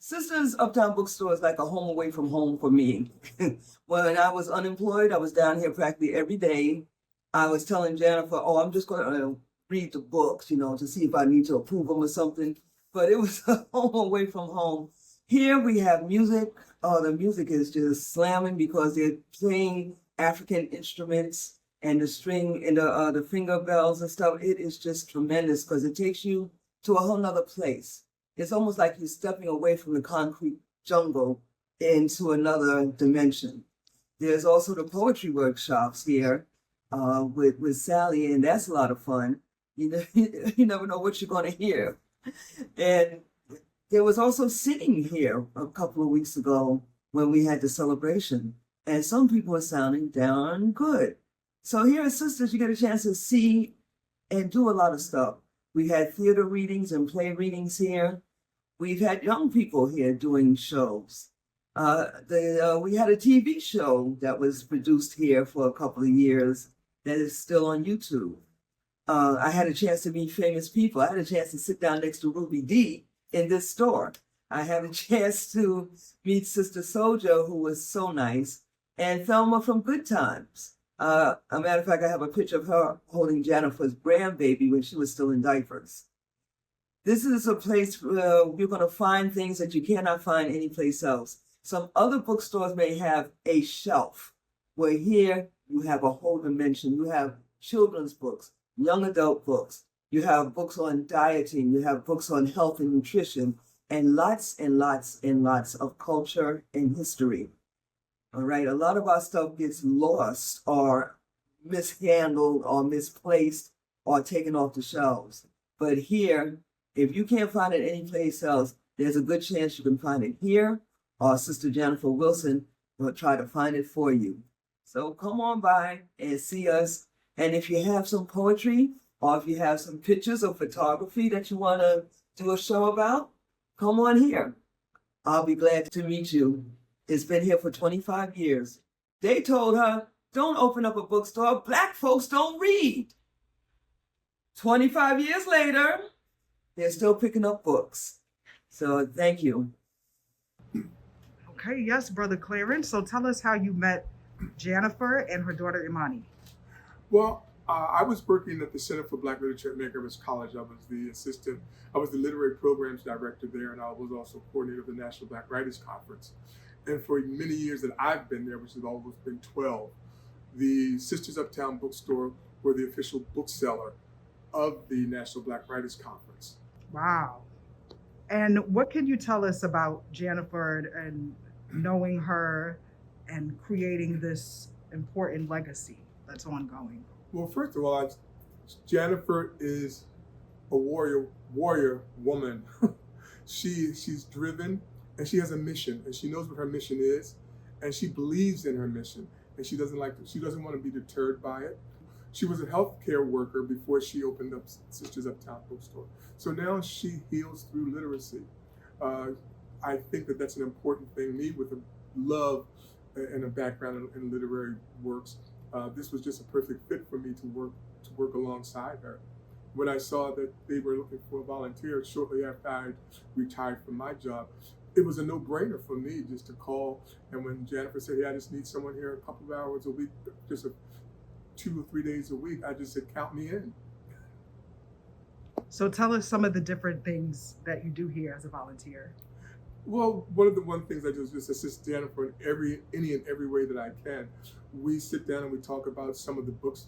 Sisters Uptown Bookstore is like a home away from home for me. When I was unemployed, I was down here practically every day. I was telling Janifer, oh, I'm just going to read the books, to see if I need to approve them or something. But it was a home away from home. Here we have music. Oh, the music is just slamming because they're playing African instruments and the string and the finger bells and stuff. It is just tremendous because it takes you to a whole nother place. It's almost like you're stepping away from the concrete jungle into another dimension. There's also the poetry workshops here with Sally, and that's a lot of fun. You never know what you're going to hear. And there was also sitting here a couple of weeks ago when we had the celebration, and some people are sounding darn good. So here at Sisters, you get a chance to see and do a lot of stuff. We had theater readings and play readings here. We've had young people here doing shows. We had a TV show that was produced here for a couple of years that is still on YouTube. I had a chance to meet famous people. I had a chance to sit down next to Ruby Dee in this store. I had a chance to meet Sister Soldier, who was so nice, and Thelma from Good Times. A matter of fact, I have a picture of her holding Janifer's grandbaby when she was still in diapers. This is a place where you're going to find things that you cannot find anyplace else. Some other bookstores may have a shelf, where here you have a whole dimension. You have children's books, young adult books. You have books on dieting. You have books on health and nutrition, and lots and lots and lots of culture and history. All right, a lot of our stuff gets lost or mishandled or misplaced or taken off the shelves. But here, if you can't find it anyplace else, there's a good chance you can find it here, or Sister Janifer Wilson will try to find it for you. So come on by and see us. And if you have some poetry, or if you have some pictures or photography that you want to do a show about, come on here. I'll be glad to meet you. It's been here for 25 years. They told her, don't open up a bookstore. Black folks don't read. 25 years later, they're still picking up books. So thank you. Okay, yes, Brother Clarence. So tell us how you met Janifer and her daughter Imani. Well, I was working at the Center for Black Literature at Medgar College. I was the literary programs director there, and I was also coordinator of the National Black Writers Conference. And for many years that I've been there, which has almost been 12, the Sisters Uptown Bookstore were the official bookseller of the National Black Writers Conference. Wow. And what can you tell us about Janifer and knowing her and creating this important legacy that's ongoing? Well, first of all, Janifer is a warrior woman. She's driven, and she has a mission, and she knows what her mission is, and she believes in her mission, and she doesn't want to be deterred by it. She was a healthcare worker before she opened up Sisters Uptown Bookstore. So now she heals through literacy. I think that that's an important thing. Me, with a love and a background in literary works, this was just a perfect fit for me to work alongside her. When I saw that they were looking for a volunteer shortly after I retired from my job, it was a no-brainer for me just to call. And when Janifer said, hey, I just need someone here a couple of hours a week, just 2 or 3 days a week, I just said, count me in. So tell us some of the different things that you do here as a volunteer. Well, one things I just assist Janifer in any and every way that I can. We sit down and we talk about some of the books.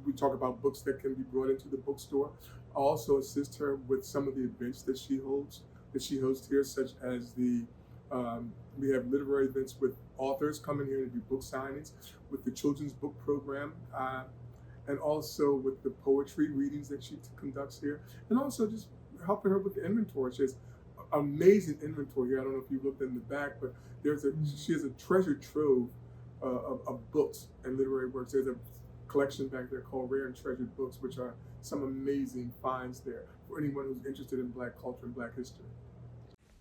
We talk about books that can be brought into the bookstore. I also assist her with some of the events that she hosts here, such as we have literary events with authors coming here to do book signings, with the children's book program, and also with the poetry readings that she conducts here, and also just helping her with the inventory. She has amazing inventory here. I don't know if you looked in the back, but she has a treasure trove of books and literary works. There's a collection back there called Rare and Treasured Books, which are some amazing finds there for anyone who's interested in Black culture and Black history.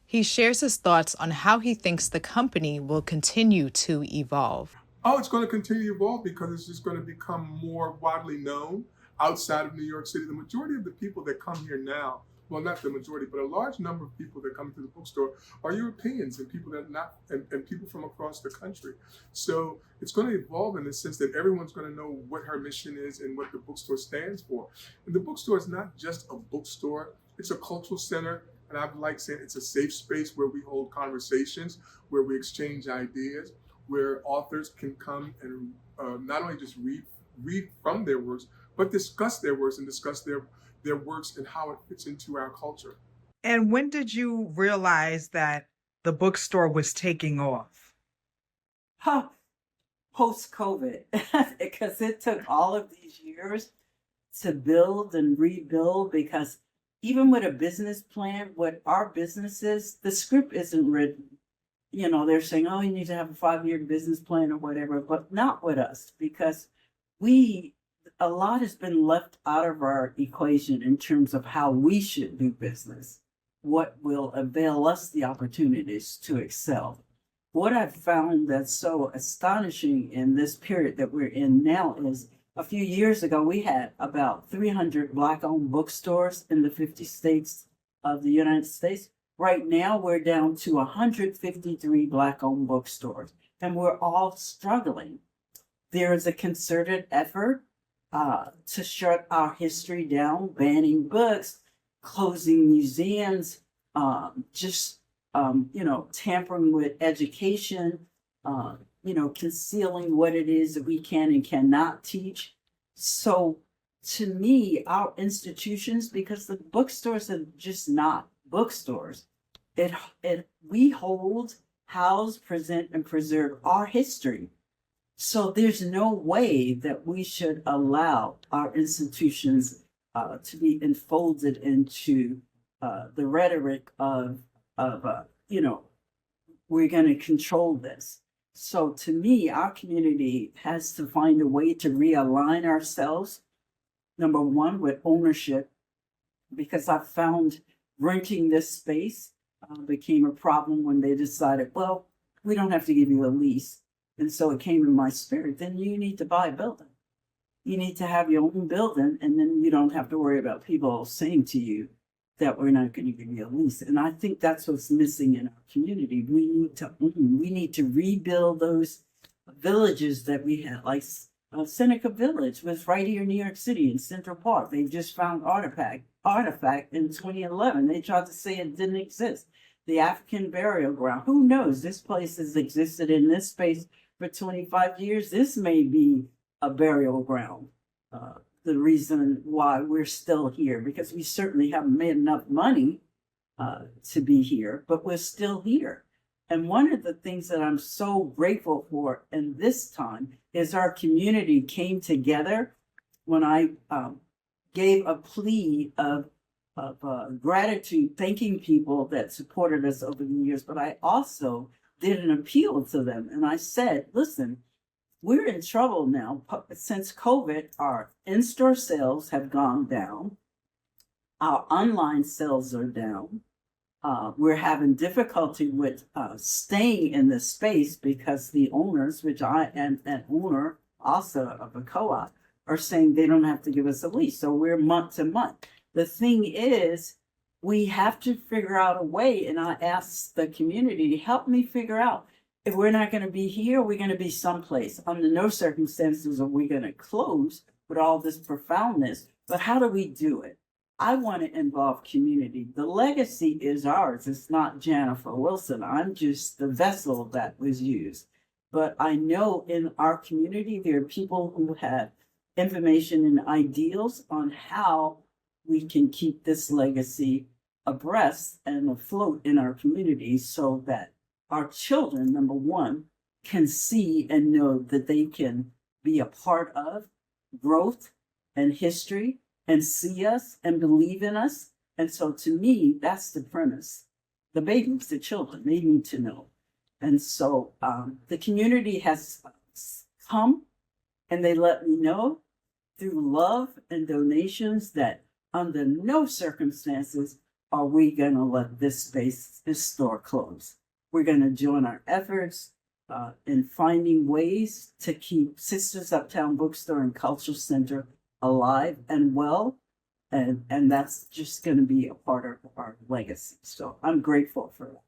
He shares his thoughts on how he thinks the company will continue to evolve. Oh, it's going to continue to evolve because it's just going to become more widely known outside of New York City. The majority of the people that come here now well, not the majority, but a large number of people that come to the bookstore are Europeans and people that not and people from across the country. So it's going to evolve in the sense that everyone's going to know what her mission is and what the bookstore stands for. And the bookstore is not just a bookstore; it's a cultural center. And I like saying it's a safe space where we hold conversations, where we exchange ideas, where authors can come and not only just read from their works, but discuss their works and discuss their works and how it fits into our culture. And when did you realize that the bookstore was taking off? Huh, post-COVID, because it took all of these years to build and rebuild. Because even with a business plan, what our business is, the script isn't written. You know, they're saying, oh, you need to have a 5-year business plan or whatever, but not with us, because a lot has been left out of our equation in terms of how we should do business, what will avail us the opportunities to excel. What I've found that's so astonishing in this period that we're in now is a few years ago, we had about 300 Black-owned bookstores in the 50 states of the United States. Right now, we're down to 153 Black-owned bookstores, and we're all struggling. There is a concerted effort to shut our history down, banning books, closing museums, tampering with education, concealing what it is that we can and cannot teach. So to me, our institutions, because the bookstores are just not bookstores, we hold, house, present, and preserve our history. So there's no way that we should allow our institutions to be enfolded into the rhetoric of we're going to control this. So to me, our community has to find a way to realign ourselves, number one, with ownership, because I found renting this space became a problem when they decided, well, we don't have to give you a lease. And so it came in my spirit, then you need to buy a building. You need to have your own building, and then you don't have to worry about people saying to you that we're not going to give you a lease. And I think that's what's missing in our community. We need to rebuild those villages that we had, like Seneca Village was right here in New York City in Central Park. They just found artifact in 2011. They tried to say it didn't exist. The African burial ground. Who knows? This place has existed in this space for 25 years. This may be a burial ground. The reason why we're still here, because we certainly haven't made enough money to be here, but we're still here. And one of the things that I'm so grateful for in this time is our community came together when I gave a plea of gratitude, thanking people that supported us over the years. But I also did an appeal to them. And I said, listen, we're in trouble now. Since COVID, our in-store sales have gone down. Our online sales are down. We're having difficulty with staying in the space because the owners, which I am an owner also of a co-op, are saying they don't have to give us a lease. So we're month to month. The thing is, we have to figure out a way, and I asked the community to help me figure out, if we're not going to be here, we're going to be someplace. Under no circumstances are we going to close with all this profoundness, but how do we do it? I want to involve community. The legacy is ours. It's not Janifer Wilson. I'm just the vessel that was used. But I know in our community, there are people who have information and ideals on how we can keep this legacy abreast and afloat in our community so that our children, number one, can see and know that they can be a part of growth and history and see us and believe in us. And so to me, that's the premise. The babies, the children, they need to know. And so the community has come and they let me know through love and donations that under no circumstances are we going to let this space, this store close. We're going to join our efforts in finding ways to keep Sisters Uptown Bookstore and Cultural Center alive and well. And that's just going to be a part of our legacy. So I'm grateful for that.